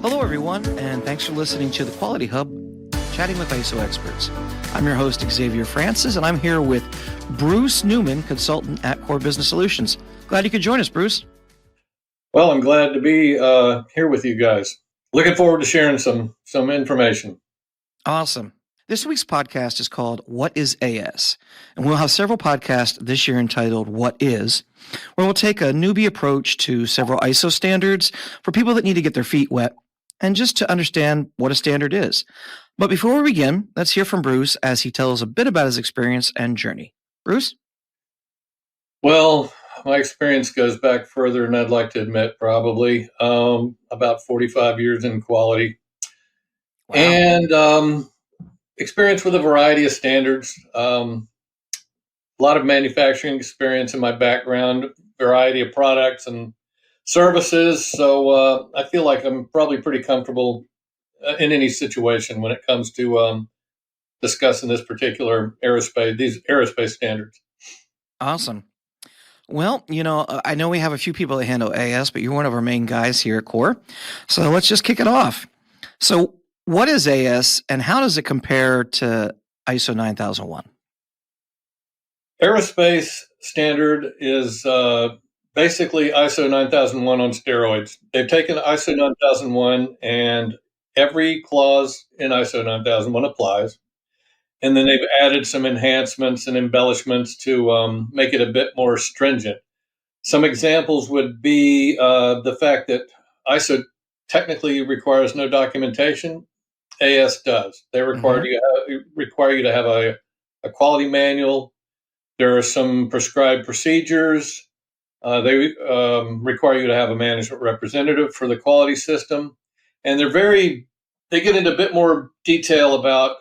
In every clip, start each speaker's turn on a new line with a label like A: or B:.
A: Hello, everyone, and thanks for listening to the Quality Hub, chatting with ISO experts. I'm your host, Xavier Francis, and I'm here with Bruce Newman, consultant at Core Business Solutions. Glad you could join us, Bruce.
B: Well, I'm glad to be here with you guys. Looking forward to sharing some information.
A: Awesome. This week's podcast is called What is AS? And we'll have several podcasts this year entitled What Is, where we'll take a newbie approach to several ISO standards for people that need to get their feet wet and just to understand what a standard is. But before we begin, let's hear from Bruce as he tells a bit about his experience and journey. Bruce?
B: Well, my experience goes back further than I'd like to admit, probably about 45 years in quality. Wow. And experience with a variety of standards, a lot of manufacturing experience in my background, variety of products and services. So I feel like I'm probably pretty comfortable in any situation when it comes to discussing this particular these aerospace standards.
A: Awesome. Well, I know we have a few people that handle AS, but you're one of our main guys here at Core. So let's just kick it off. So what is AS and how does it compare to ISO 9001?
B: Aerospace standard is basically ISO 9001 on steroids. They've taken ISO 9001 and every clause in ISO 9001 applies. And then they've added some enhancements and embellishments to make it a bit more stringent. Some examples would be the fact that ISO technically requires no documentation. AS does. They require you to have a quality manual. There are some prescribed procedures. They require you to have a management representative for the quality system. And they get into a bit more detail about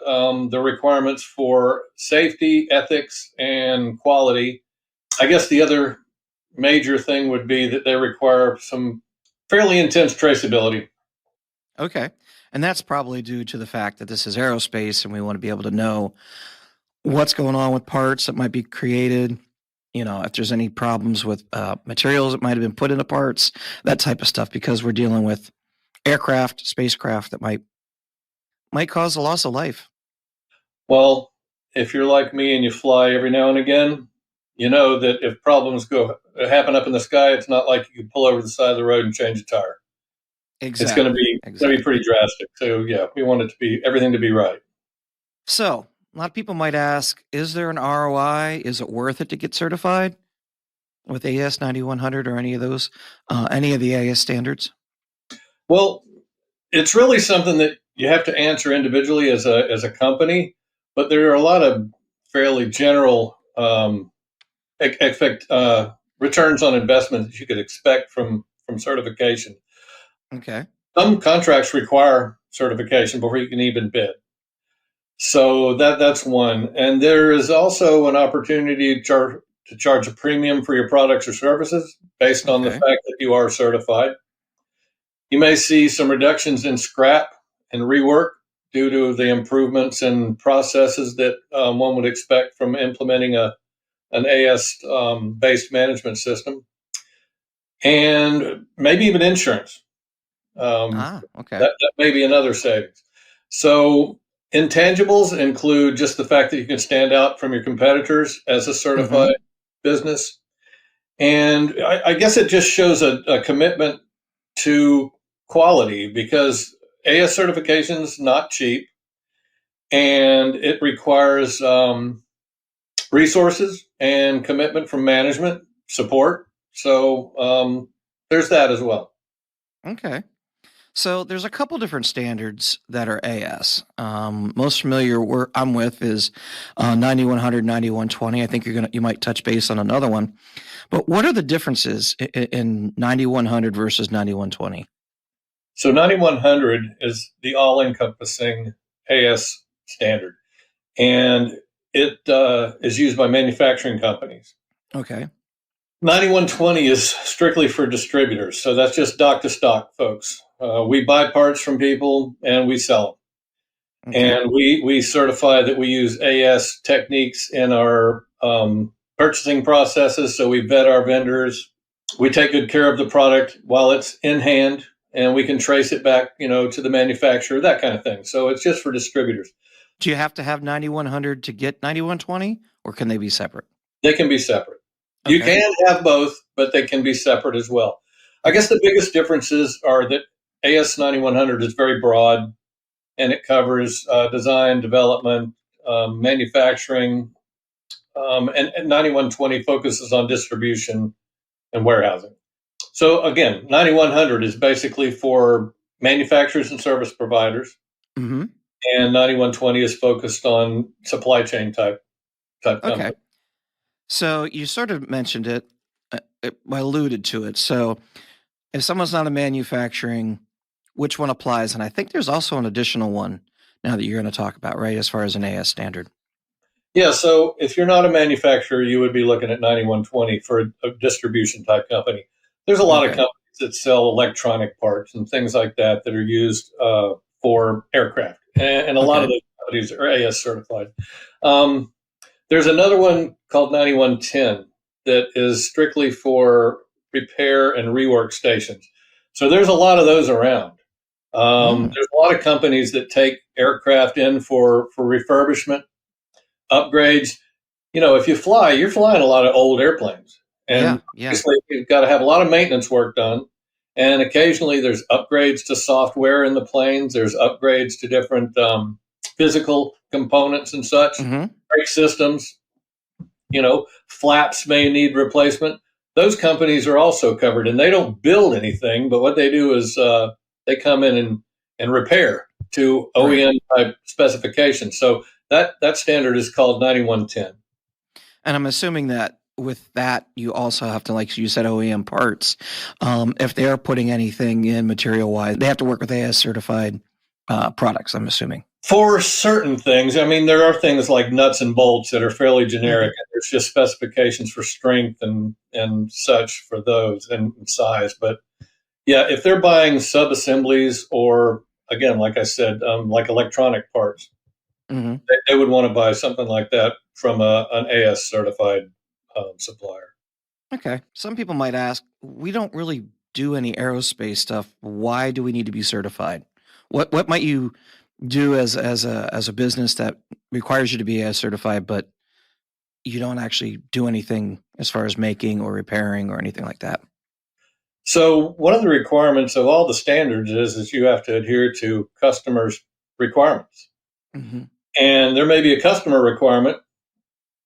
B: the requirements for safety, ethics, and quality. I guess the other major thing would be that they require some fairly intense traceability.
A: Okay. And that's probably due to the fact that this is aerospace and we want to be able to know what's going on with parts that might be created, if there's any problems with materials that might have been put into parts, that type of stuff, because we're dealing with aircraft, spacecraft that might cause a loss of life.
B: Well, if you're like me and you fly every now and again, you know that if problems happen up in the sky, it's not like you can pull over the side of the road and change a tire.
A: Exactly.
B: It's going to be pretty drastic. So yeah, we want everything to be right.
A: So a lot of people might ask, is there an ROI? Is it worth it to get certified with AS 9100 or any of those, any of the AS standards?
B: Well, it's really something that you have to answer individually as a company, but there are a lot of fairly general returns on investment that you could expect from certification.
A: Okay.
B: Some contracts require certification before you can even bid. So that's one. And there is also an opportunity to charge a premium for your products or services based on the fact that you are certified. You may see some reductions in scrap and rework due to the improvements in processes that one would expect from implementing an AS-based management system. And maybe even insurance. That may be another savings. So intangibles include just the fact that you can stand out from your competitors as a certified business. And I guess it just shows a commitment to quality, because AS certification is not cheap and it requires resources and commitment from management support. So there's that as well.
A: Okay. So there's a couple different standards that are AS. Most familiar I'm with is 9100, 9120. I think you might touch base on another one. But what are the differences in 9100 versus 9120?
B: So 9100 is the all-encompassing AS standard, and it is used by manufacturing companies.
A: Okay.
B: 9120 is strictly for distributors, so that's just stock to stock, folks. We buy parts from people and we sell them. Okay. And we certify that we use AS techniques in our purchasing processes. So we vet our vendors. We take good care of the product while it's in hand. and we can trace it back, to the manufacturer, that kind of thing. So it's just for distributors.
A: Do you have to have 9100 to get 9120, or can they be separate?
B: They can be separate.
A: Okay.
B: You can have both, but they can be separate as well. I guess the biggest differences are that AS 9100 is very broad, and it covers design, development, manufacturing, and 9120 focuses on distribution and warehousing. So again, 9100 is basically for manufacturers and service providers,
A: Mm-hmm.
B: and 9120 is focused on supply chain type company.
A: Okay. So you sort of mentioned it, alluded to it. So if someone's not a manufacturing, which one applies? And I think there's also an additional one now that you're going to talk about, right, as far as an AS standard.
B: Yeah, so if you're not a manufacturer, you would be looking at 9120 for a distribution type company. There's a lot of companies that sell electronic parts and things like that that are used for aircraft, and a lot of those companies are AS certified. There's another one called 9110 that is strictly for repair and rework stations. So there's a lot of those around. There's a lot of companies that take aircraft in for refurbishment, upgrades. If you fly, you're flying a lot of old airplanes. And obviously you've got to have a lot of maintenance work done. And occasionally there's upgrades to software in the planes. There's upgrades to different physical components and such. Brake systems, flaps may need replacement. Those companies are also covered, and they don't build anything, but what they do is they come in and repair to OEM type specifications. So that standard is called 9110.
A: And I'm assuming that with that, you also have to, like you said, OEM parts. If they're putting anything in material-wise, they have to work with AS certified products, I'm assuming.
B: For certain things, I mean, there are things like nuts and bolts that are fairly generic. And there's just specifications for strength and such for those and size. But yeah, if they're buying sub-assemblies or, again, like I said, like electronic parts, they would want to buy something like that from an AS certified supplier.
A: Okay. Some people might ask, we don't really do any aerospace stuff. Why do we need to be certified? What might you do as a business that requires you to be AS certified, but you don't actually do anything as far as making or repairing or anything like that?
B: So one of the requirements of all the standards is you have to adhere to customers' requirements. And there may be a customer requirement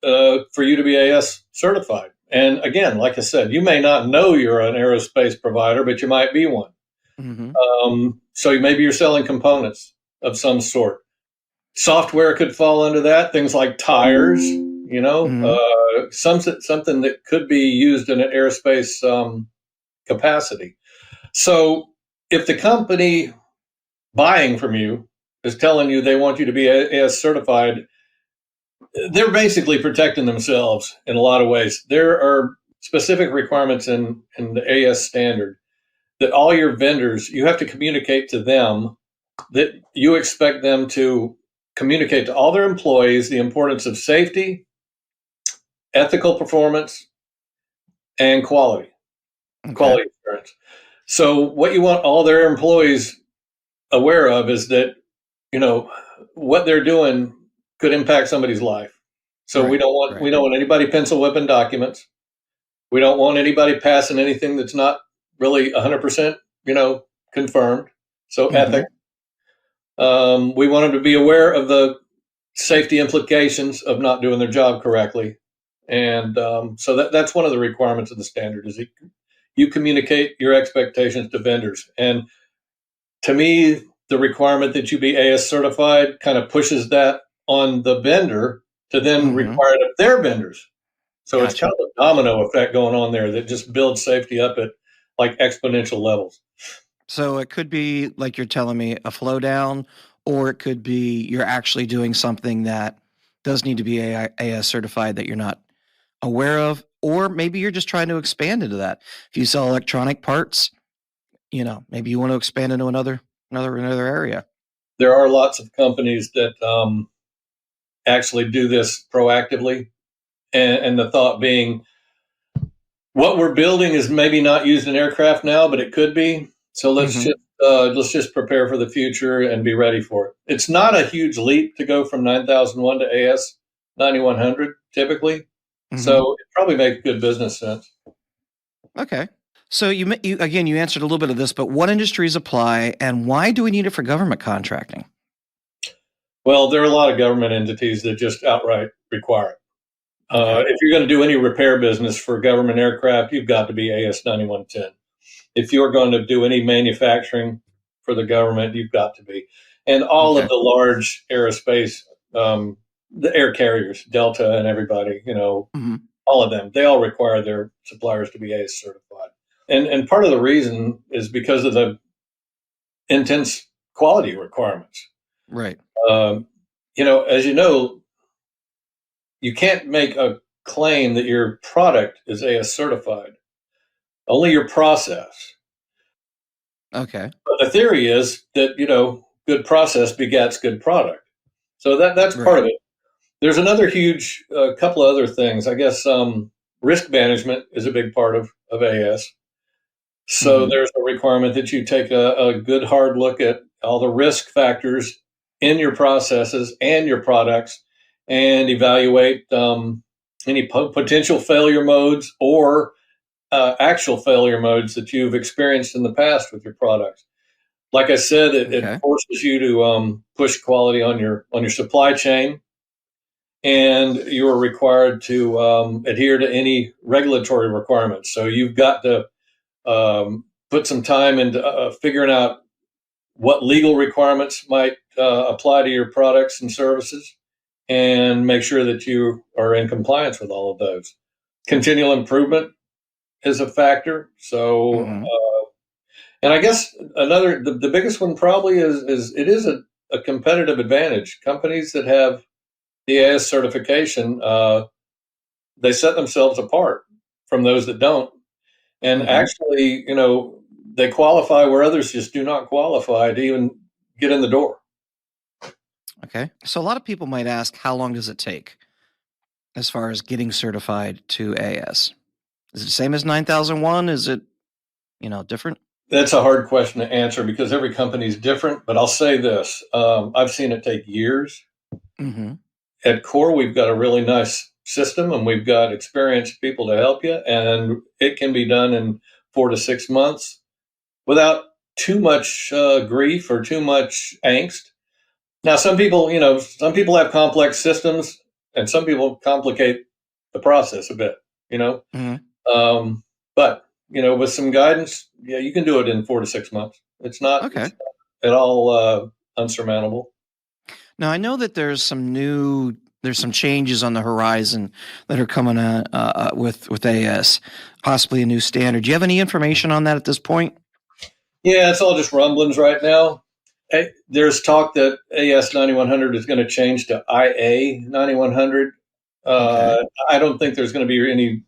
B: for you to be AS certified. And again, like I said, you may not know you're an aerospace provider, but you might be one. So maybe you're selling components of some sort. Software could fall under that. Things like tires, something that could be used in an aerospace capacity. So if the company buying from you is telling you they want you to be AS certified, they're basically protecting themselves in a lot of ways. There are specific requirements in the AS standard that all your vendors, you have to communicate to them that you expect them to communicate to all their employees the importance of safety, ethical performance, and quality assurance. So what you want all their employees aware of is that, what they're doing could impact somebody's life. So we don't want anybody pencil whipping documents. We don't want anybody passing anything that's not really 100%, confirmed. So ethics. We want them to be aware of the safety implications of not doing their job correctly. And so that's one of the requirements of the standard is you communicate your expectations to vendors. And to me, the requirement that you be AS certified kind of pushes that on the vendor to then require it of their vendors. So it's kind of a domino effect going on there that just builds safety up at like exponential levels.
A: So it could be, like you're telling me, a flow down, or it could be you're actually doing something that does need to be AS certified that you're not aware of, or maybe you're just trying to expand into that. If you sell electronic parts, maybe you want to expand into another area.
B: There are lots of companies that actually do this proactively, and the thought being, what we're building is maybe not used in aircraft now, but it could be. So
A: Hmm.
B: let's just prepare for the future and be ready for it. It's not a huge leap to go from 9001 to AS 9100 typically,
A: Hmm.
B: so it probably makes good business sense.
A: Okay. So you again, you answered a little bit of this, but what industries apply and why do we need it for government contracting?
B: Well, there are a lot of government entities that just outright require it.
A: Okay.
B: If you're going to do any repair business for government aircraft, you've got to be AS 9110. If you're going to do any manufacturing for the government, you've got to be. And all of
A: Okay.
B: the large aerospace, the air carriers, Delta and everybody,
A: Hmm.
B: all of them, they all require their suppliers to be AS certified. And part of the reason is because of the intense quality requirements.
A: Right.
B: Um, as you know, you can't make a claim that your product is AS certified, only your process.
A: Okay.
B: But the theory is that, good process begets good product. So that's part
A: Right.
B: of it. There's another huge couple of other things. I guess risk management is a big part of AS. So
A: Hmm.
B: there's a requirement that you take a good hard look at all the risk factors in your processes and your products and evaluate any potential failure modes or actual failure modes that you've experienced in the past with your products. Like I said, it
A: Okay.
B: forces you to push quality on your supply chain, and you are required to adhere to any regulatory requirements. So you've got to put some time into figuring out what legal requirements might apply to your products and services, and make sure that you are in compliance with all of those. Continual improvement is a factor. So
A: Hmm.
B: and I guess the biggest one probably is it is a competitive advantage. Companies that have the AS certification, they set themselves apart from those that don't. And
A: Hmm.
B: actually, they qualify where others just do not qualify to even get in the door.
A: Okay. So a lot of people might ask, how long does it take as far as getting certified to AS? Is it the same as 9001? Is it, different?
B: That's a hard question to answer because every company is different. But I'll say this: I've seen it take years.
A: Hmm.
B: At Core, we've got a really nice system and we've got experienced people to help you, and it can be done in 4 to 6 months without too much grief or too much angst. Now, some people have complex systems, and some people complicate the process a bit. You know,
A: Hmm.
B: um, but with some guidance, yeah, you can do it in 4 to 6 months.
A: Okay.
B: It's not at all unsurmountable.
A: Now I know that there's some changes on the horizon that are coming with AS, possibly a new standard. Do you have any information on that at this point?
B: Yeah, it's all just rumblings right now. There's talk that AS 9100 is going to change to IA 9100.
A: Okay.
B: Uh, I don't think there's going to be any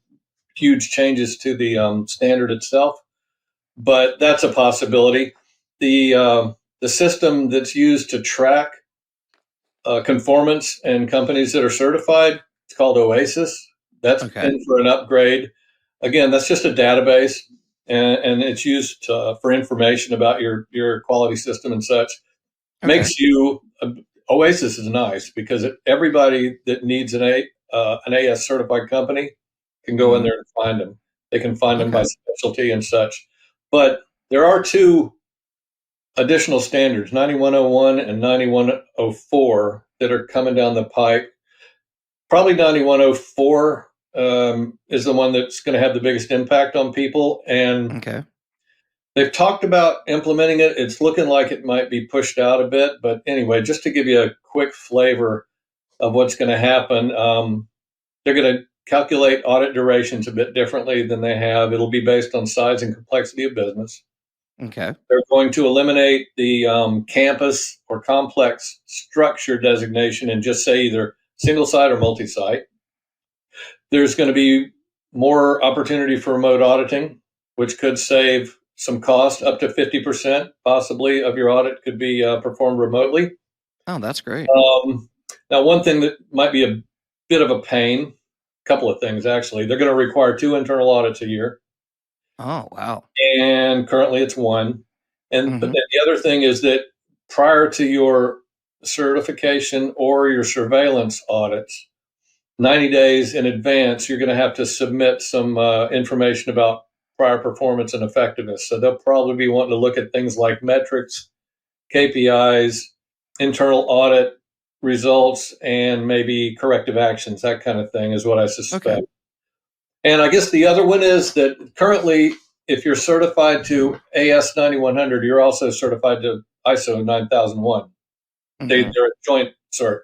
B: huge changes to the standard itself, but that's a possibility. The system that's used to track conformance and companies that are certified, it's called Oasis. That's
A: Okay.
B: in for an upgrade. Again, that's just a database, and it's used for information about your quality system and such.
A: Okay.
B: Makes you Oasis is nice because everybody that needs an AS certified company can go in
A: Hmm.
B: there and find them. They can find them by
A: Okay.
B: specialty and such. But there are two additional standards, 9101 and 9104, that are coming down the pipe. Probably 9104 is the one that's going to have the biggest impact on people. And
A: Okay.
B: they've talked about implementing it. It's looking like it might be pushed out a bit. But anyway, just to give you a quick flavor of what's going to happen, they're going to calculate audit durations a bit differently than they have. It'll be based on size and complexity of business.
A: Okay.
B: They're going to eliminate the campus or complex structure designation and just say either single site or multi site. There's going to be more opportunity for remote auditing, which could save some cost, up to 50% possibly of your audit could be performed remotely.
A: Oh, that's great.
B: Um, Now, one thing that might be a bit of a pain, a couple of things actually, they're going to require two internal audits a year,
A: Oh, wow.
B: and currently it's one. But then the other thing is that prior to your certification or your surveillance audits, 90 days in advance, you're going to have to submit some information about prior performance and effectiveness. So they'll probably be wanting to look at things like metrics, KPIs, internal audit results, and maybe corrective actions. That kind of thing is what I suspect. Okay. And I guess the other one is that currently, if you're certified to AS 9100, you're also certified to ISO 9001. They're a joint cert.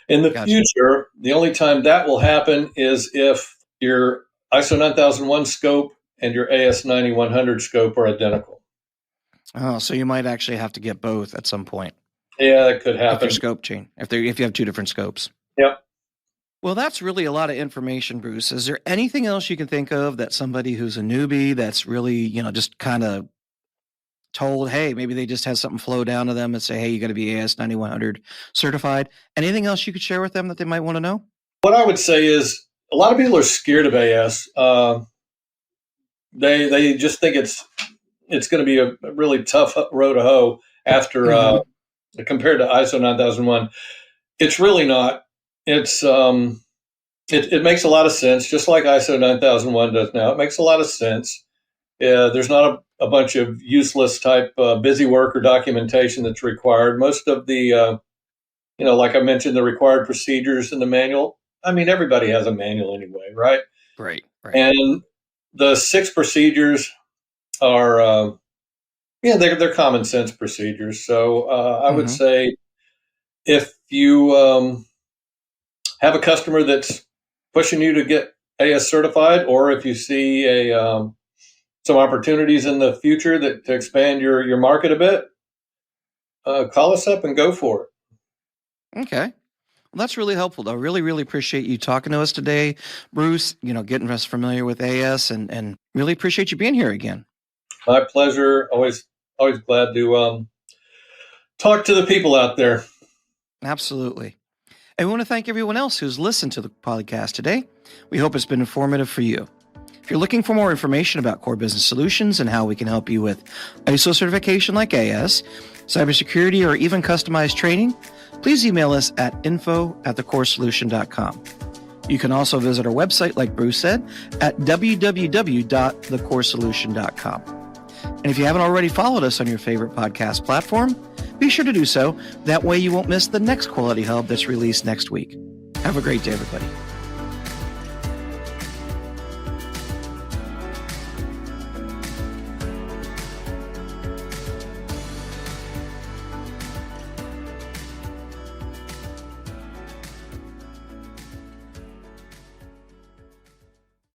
B: In the future, the only time that will happen is if your ISO 9001 scope and your AS 9100 scope are identical.
A: Oh, so you might actually have to get both at some point.
B: Yeah, that could happen.
A: If your scope change, if you have two different scopes.
B: Yep.
A: Well, that's really a lot of information, Bruce. Is there anything else you can think of that somebody who's a newbie that's really, just kind of told, hey, maybe they just have something flow down to them and say, hey, you got to be AS 9100 certified. Anything else you could share with them that they might want to know?
B: What I would say is a lot of people are scared of AS. They just think it's going to be a really tough row to hoe after compared to ISO 9001. It's really not. It's it makes a lot of sense, just like ISO 9001 does now. It makes a lot of sense. There's not a bunch of useless type busy work or documentation that's required. Most of the, like I mentioned, the required procedures in the manual. I mean, everybody has a manual anyway, right?
A: Right.
B: And the 6 procedures are, they're common sense procedures. So I would say if you have a customer that's pushing you to get AS certified, or if you see some opportunities in the future to expand your market a bit, call us up and go for it.
A: Okay. Well, that's really helpful. I really, really appreciate you talking to us today, Bruce, getting us familiar with AS and really appreciate you being here again.
B: My pleasure. Always glad to talk to the people out there.
A: Absolutely. And we want to thank everyone else who's listened to the podcast today. We hope it's been informative for you. If you're looking for more information about Core Business Solutions and how we can help you with ISO certification like AS, cybersecurity, or even customized training, please email us at info@thecoresolution.com. You can also visit our website, like Bruce said, at www.thecoresolution.com. And if you haven't already followed us on your favorite podcast platform, be sure to do so. That way you won't miss the next Quality Hub that's released next week. Have a great day, everybody.